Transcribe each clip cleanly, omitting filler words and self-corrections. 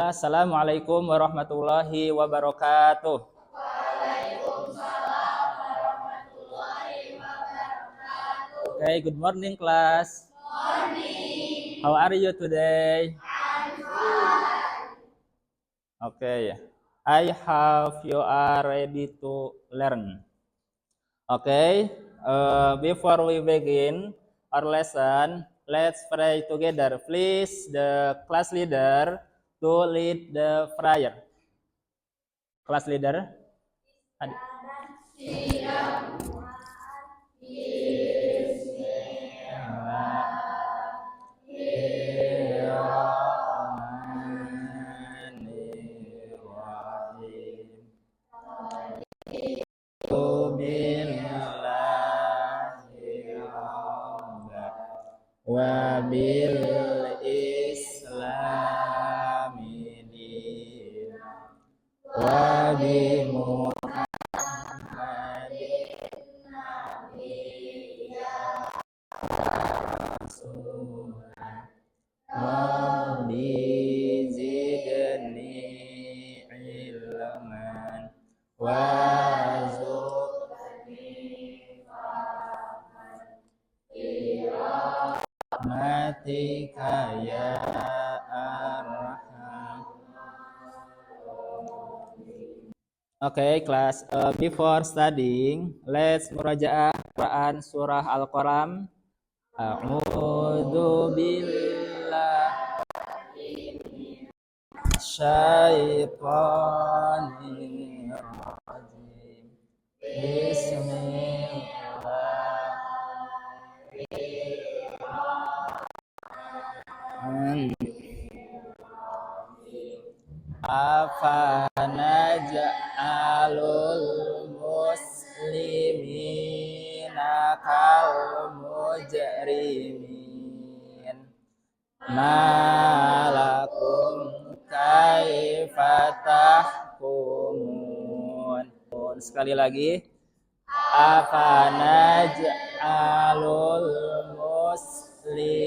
Assalamualaikum warahmatullahi wabarakatuh. Okay, good morning class. Morning. How are you today? Okay, I hope you are ready to learn. Okay, before we begin our lesson, let's pray together. Please, the class leader to lead the prayer. Class leader. Wabil Islami din wabi Muhammadin nabiyya rasulah Rabbi zidni ilman warzuqni rahmatika ya arham. Okay, class. Before studying, let's murajaah Quran surah Al-Qalam. A'udzu billahi syaitonir rajim. Bismillahirrahmanirrahim. Afanaj'alul muslimina kal mujrimin malakum kaifa tahkumun. Sekali lagi. Afanaj'alul muslimina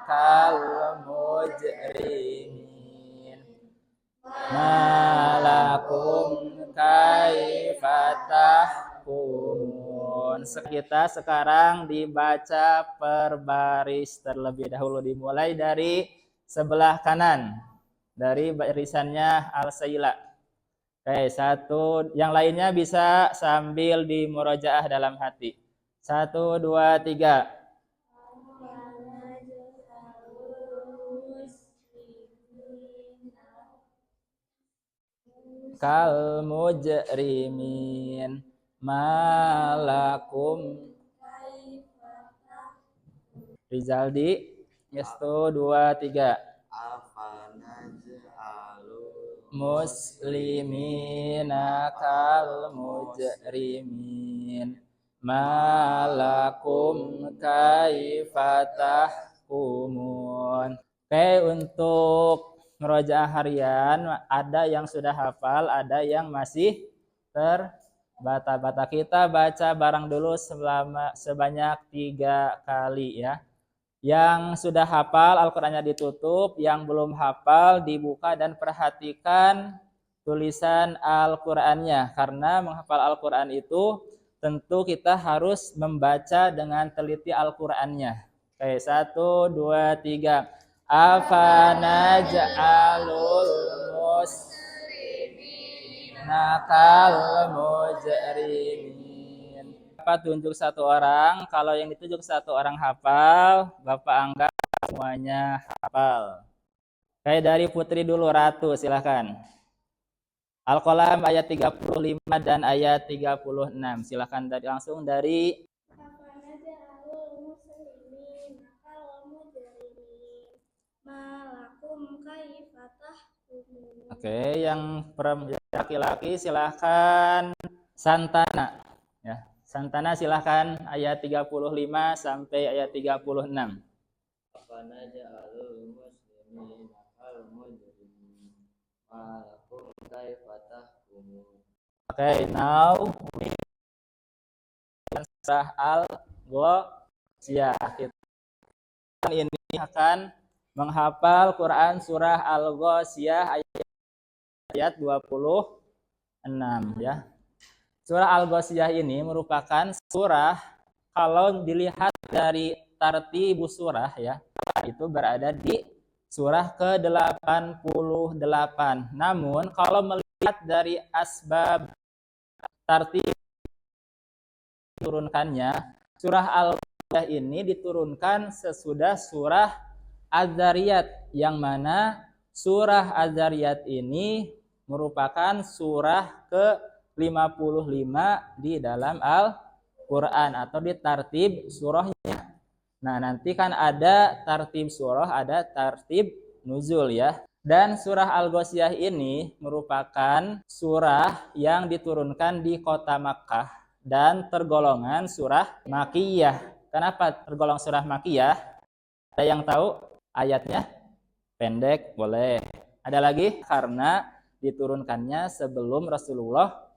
kal mujrimin malakum kaifa tahkumun. Kita sekarang dibaca per baris terlebih dahulu, dimulai dari sebelah kanan dari barisannya Al-Saila. Oke, satu, yang lainnya bisa sambil dimurojaah dalam hati. 1, 2, 3. Kal mujrimin malakum. Rizaldi, yes, 1, 2, 3. Muslimina kal mujrimin malakum kaifa tahkumun. Oke, untuk murojaah harian ada yang sudah hafal, ada yang masih terbata-bata. Kita baca bareng dulu sebanyak 3 kali ya. Yang sudah hafal Al-Qur'annya ditutup, yang belum hafal dibuka dan perhatikan tulisan Al-Qur'annya. Karena menghafal Al-Qur'an itu tentu kita harus membaca dengan teliti Al-Qur'annya. Oke, 1, 2, 3. Afanaj'alul muslimina kal mujrimin. Bapak tunjuk 1 orang, kalau yang ditunjuk 1 orang hafal, Bapak anggap semuanya hafal. Kayak dari Putri dulu, Ratu, silahkan. Al-Qalam ayat 35 dan ayat 36. Silahkan langsung dari Oke, yang laki-laki silahkan Santana. Ya, Santana silahkan ayat 35 sampai ayat 36. Afanaj'alul muslimina kal mujrimin malakum kaifa tahkumun. Okay, now we surah Al-Ghasyiyah. Ini akan menghafal Quran surah Al-Ghasyiyah ayat 26 ya. Surah Al-Ghasyiyah ini merupakan surah kalau dilihat dari tartibus surah ya, itu berada di surah ke-88. Namun kalau melihat dari asbab tartib diturunkannya, surah Al-Ghasyiyah ini diturunkan sesudah surah Az-Zariyat, yang mana surah Az-Zariyat ini merupakan surah ke-55 di dalam Al-Quran atau di tartib surahnya. Nah, nanti kan ada tartib surah, ada tartib nuzul ya. Dan surah Al-Ghasyiyah ini merupakan surah yang diturunkan di kota Makkah dan tergolongan surah Makkiyah. Kenapa tergolong surah Makkiyah? Ada yang tahu ayatnya? Pendek, boleh. Ada lagi? Karena diturunkannya sebelum Rasulullah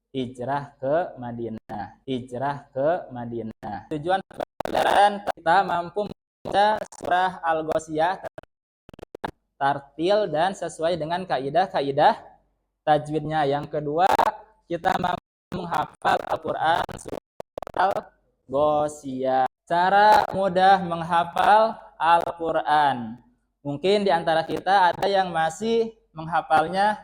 hijrah ke Madinah. Hijrah ke Madinah. Tujuan pelajaran kita mampu membaca surah Al-Ghasyiyah tartil dan sesuai dengan kaidah-kaidah tajwidnya. Yang kedua, kita mampu menghafal Al-Quran surah Al-Ghasyiyah. Cara mudah menghafal Al-Quran. Mungkin di antara kita ada yang masih menghafalnya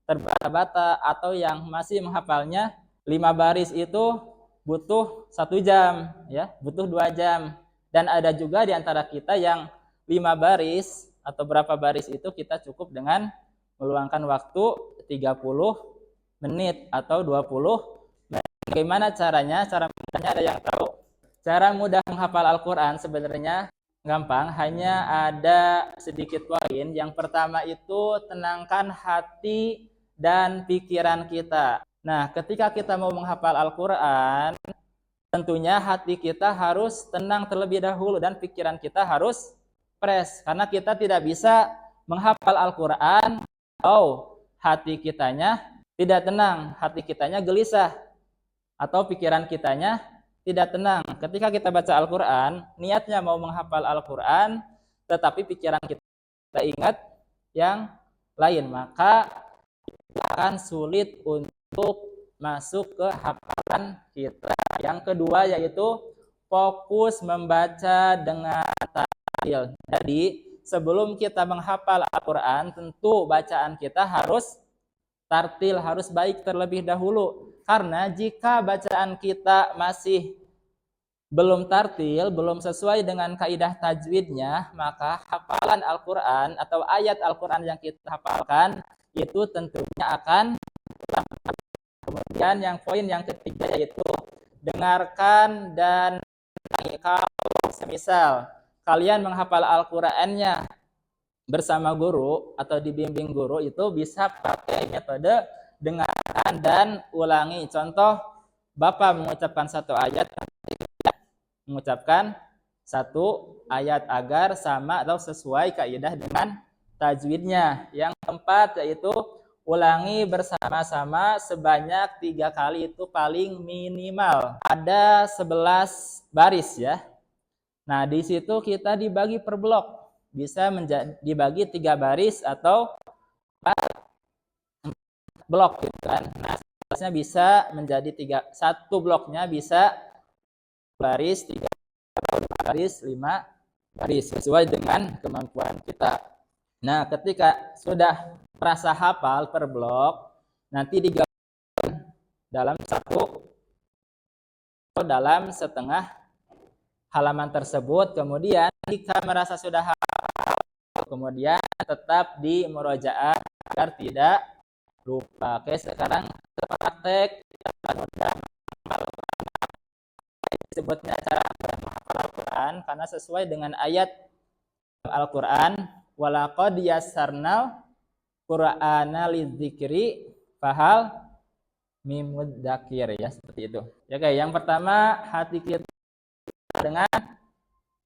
terbata-bata atau yang masih menghafalnya 5 baris itu butuh 1 jam, ya, butuh 2 jam. Dan ada juga di antara kita yang 5 baris atau berapa baris itu kita cukup dengan meluangkan waktu 30 menit atau 20 menit. Bagaimana caranya? Cara mudahnya ada yang tahu? Cara mudah menghafal Al-Quran sebenarnya gampang, hanya ada sedikit poin. Yang pertama itu tenangkan hati dan pikiran kita. Nah, ketika kita mau menghafal Al-Quran, tentunya hati kita harus tenang terlebih dahulu dan pikiran kita harus fresh. Karena kita tidak bisa menghafal Al-Quran kalau hati kitanya tidak tenang, hati kitanya gelisah, atau pikiran kitanya tidak tenang. Ketika kita baca Al-Quran, niatnya mau menghafal Al-Quran, tetapi pikiran kita ingat yang lain, maka akan sulit untuk masuk ke hafalan kita. Yang kedua yaitu fokus membaca dengan tartil. Jadi sebelum kita menghafal Al-Quran, tentu bacaan kita harus tartil, harus baik terlebih dahulu. Karena jika bacaan kita masih belum tartil, belum sesuai dengan kaidah tajwidnya, maka hafalan Al-Quran atau ayat Al-Quran yang kita hafalkan itu tentunya akan. Kemudian yang poin yang ketiga yaitu dengarkan dan kalau semisal kalian menghafal Al-Qurannya bersama guru atau dibimbing guru, itu bisa pakai metode dengarkan dan ulangi. Contoh, Bapak mengucapkan satu ayat, mengucapkan satu ayat agar sama atau sesuai kaidah dengan tajwidnya. Yang keempat yaitu ulangi bersama-sama sebanyak 3 kali, itu paling minimal. Ada 11 baris ya. Nah, di situ kita dibagi per blok. Bisa dibagi 3 baris atau 4 blok gitu kan. Nah, sebenarnya bisa menjadi 1 bloknya bisa baris, 3 baris, 5 baris sesuai dengan kemampuan kita. Nah, ketika sudah merasa hafal per blok, nanti digabungkan dalam dalam setengah halaman tersebut. Kemudian jika merasa sudah hafal, kemudian tetap di murojaah agar tidak lupa. Oke, sekarang kita praktek disebutnya cara menghafal Al-Quran karena sesuai dengan ayat Al-Quran, walaqad yassarnal Qur'ana lidzikri fahal mimudzakir, ya, seperti itu. Ya, oke, yang pertama hati kita dengan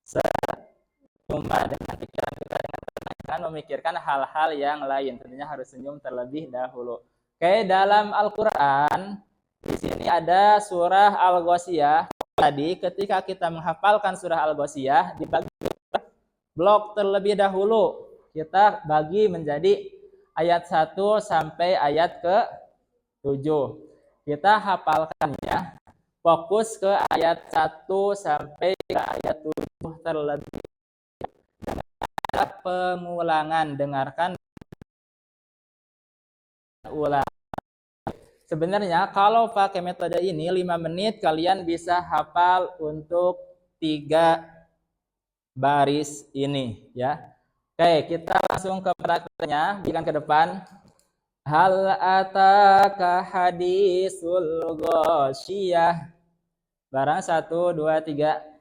senyum, dengan pikiran kita dengan tenang, memikirkan hal-hal yang lain. Tentunya harus senyum terlebih dahulu. Oke, dalam Al-Quran di sini ada surah Al-Ghasyiyah. Tadi ketika kita menghafalkan surah Al-Ghasyiyah dibagi blok terlebih dahulu. Kita bagi menjadi ayat 1 sampai ayat ke-7. Kita hafalkannya. Fokus ke ayat 1 sampai ke ayat 7 terlebih. Pengulangan, dengarkan ulang. Sebenarnya kalau pakai metode ini 5 menit kalian bisa hafal untuk 3 baris ini ya. Oke, kita langsung ke prakteknya, berikan ke depan. Hal ataka hadisul ghasyiyah. Barang 1 2 3.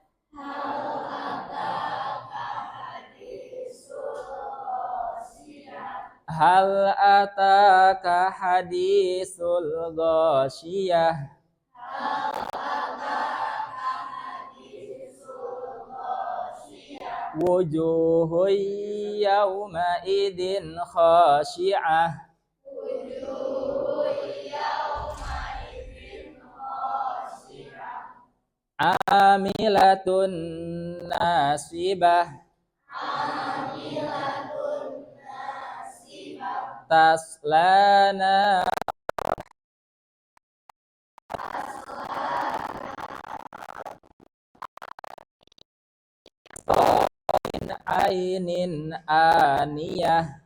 Hal ataka hadisul ghasyiyah. Wujuhun yawma idin khashi'ah. Amilatun nasibah. Taslana ainin aniyah.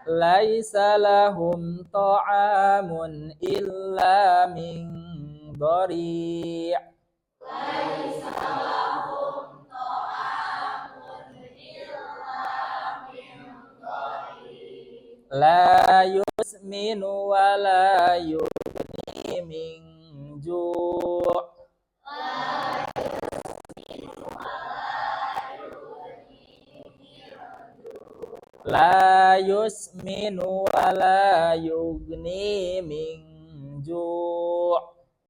Laisa lahum ta'amun illa min dhari'. La yusminu wa la yughni min ju'. La yusminu wa la yughni min ju'.